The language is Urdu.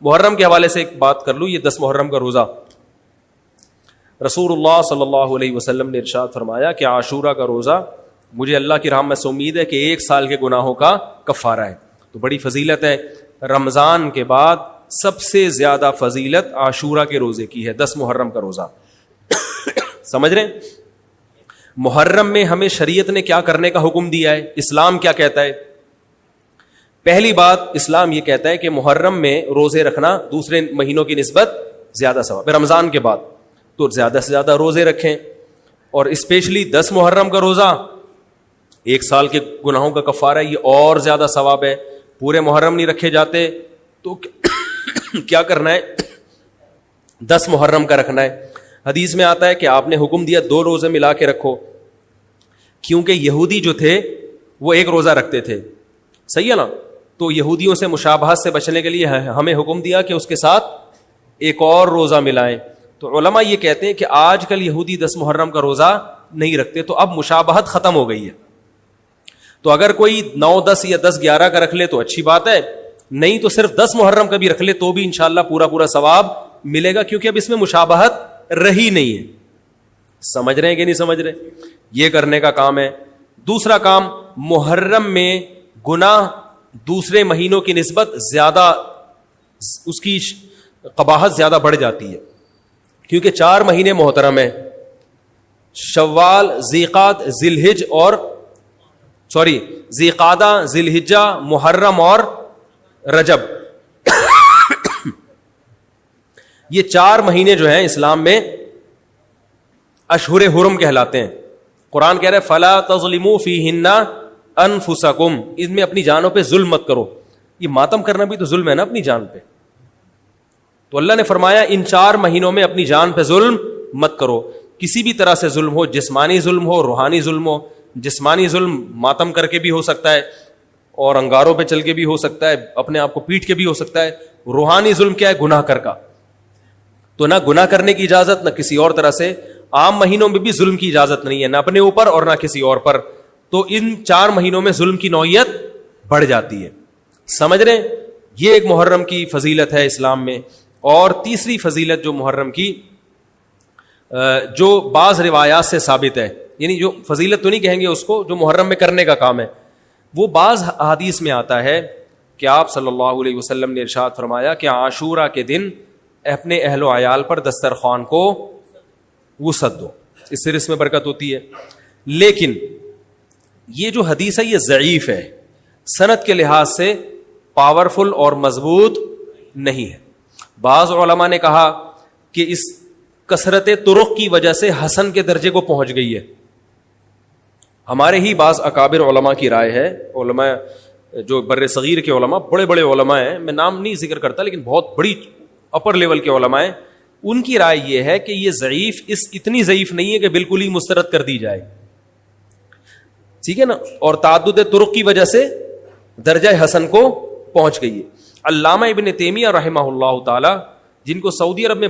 محرم کے حوالے سے ایک بات کر لوں, یہ 10 محرم کا روزہ, رسول اللہ صلی اللہ علیہ وسلم نے ارشاد فرمایا کہ عاشورہ کا روزہ مجھے اللہ کی رحمت سے امید ہے کہ 1 سال کے گناہوں کا کفارہ ہے. تو بڑی فضیلت ہے. رمضان کے بعد سب سے زیادہ فضیلت عاشورہ کے روزے کی ہے, 10 محرم کا روزہ. سمجھ رہے ہیں؟ محرم میں ہمیں شریعت نے کیا کرنے کا حکم دیا ہے, اسلام کیا کہتا ہے؟ پہلی بات, اسلام یہ کہتا ہے کہ محرم میں روزے رکھنا دوسرے مہینوں کی نسبت زیادہ ثواب ہے. رمضان کے بعد تو زیادہ سے زیادہ روزے رکھیں, اور اسپیشلی 10 محرم کا روزہ 1 سال کے گناہوں کا کفارہ ہے, یہ اور زیادہ ثواب ہے. پورے محرم نہیں رکھے جاتے تو کیا کرنا ہے, 10 محرم کا رکھنا ہے. حدیث میں آتا ہے کہ آپ نے حکم دیا 2 روزے ملا کے رکھو, کیونکہ یہودی جو تھے وہ 1 روزہ رکھتے تھے, صحیح ہے نا. تو یہودیوں سے مشابہت سے بچنے کے لیے ہمیں حکم دیا کہ اس کے ساتھ 1 اور روزہ ملائیں. تو علماء یہ کہتے ہیں کہ آج کل یہودی 10 محرم کا روزہ نہیں رکھتے, تو اب مشابہت ختم ہو گئی ہے. تو اگر کوئی 9, 10 یا 10, 11 کا رکھ لے تو اچھی بات ہے, نہیں تو صرف 10 محرم کا بھی رکھ لے تو بھی انشاءاللہ پورا ثواب ملے گا, کیونکہ اب اس میں مشابہت رہی نہیں ہے. سمجھ رہے ہیں کہ نہیں سمجھ رہے؟ یہ کرنے کا کام ہے. دوسرا کام, محرم میں گناہ دوسرے مہینوں کی نسبت زیادہ, اس کی قباحت زیادہ بڑھ جاتی ہے, کیونکہ 4 مہینے محترم ہیں, شوال, ذیقعد, ذیالحج اور ذیقعدہ, ذیالحجہ, محرم اور رجب. یہ 4 مہینے جو ہیں اسلام میں اشہر حرم کہلاتے ہیں. قرآن کہہ رہے فلا تظلموا فیہن انفسکم, اس میں اپنی جانوں پہ ظلم مت کرو. یہ ماتم کرنا بھی تو ظلم ہے نا اپنی جان پہ. تو اللہ نے فرمایا ان 4 مہینوں میں اپنی جان پہ ظلم مت کرو. کسی بھی طرح سے ظلم ہو, جسمانی ظلم ہو, روحانی ظلم ہو. جسمانی ظلم ماتم کر کے بھی ہو سکتا ہے, اور انگاروں پہ چل کے بھی ہو سکتا ہے, اپنے آپ کو پیٹ کے بھی ہو سکتا ہے. روحانی ظلم کیا ہے؟ گناہ کر کا. تو نہ گناہ کرنے کی اجازت, نہ کسی اور طرح سے. عام مہینوں میں بھی ظلم کی اجازت نہیں ہے, نہ اپنے اوپر اور نہ کسی اور پر. تو ان 4 مہینوں میں ظلم کی نوعیت بڑھ جاتی ہے. سمجھ رہے ہیں؟ یہ ایک محرم کی فضیلت ہے اسلام میں. اور تیسری فضیلت جو محرم کی, جو بعض روایات سے ثابت ہے, یعنی جو فضیلت تو نہیں کہیں گے اس کو, جو محرم میں کرنے کا کام ہے, وہ بعض احادیث میں آتا ہے کہ آپ صلی اللہ علیہ وسلم نے ارشاد فرمایا کہ عاشورہ کے دن اپنے اہل و عیال پر دسترخوان کو وسعت دو, اس سے اس میں برکت ہوتی ہے. لیکن یہ جو حدیث ہے یہ ضعیف ہے, سند کے لحاظ سے پاورفل اور مضبوط نہیں ہے. بعض علماء نے کہا کہ اس کثرت طرق کی وجہ سے حسن کے درجے کو پہنچ گئی ہے. ہمارے ہی بعض اکابر علماء کی رائے ہے, علماء جو بر صغیر کے علماء, بڑے بڑے علماء ہیں, میں نام نہیں ذکر کرتا لیکن بہت بڑی اپر لیول کے علماء ہیں, ان کی رائے یہ ہے کہ یہ ضعیف, اتنی ضعیف نہیں ہے کہ بالکل ہی مسترد کر دی جائے, ٹھیک ہے نا, اور تعدد طرق کی وجہ سے درجہ حسن کو پہنچ گئی ہے. علامہ ابن تیمیہ رحمہ اللہ تعالی, جن کو سعودی عرب میں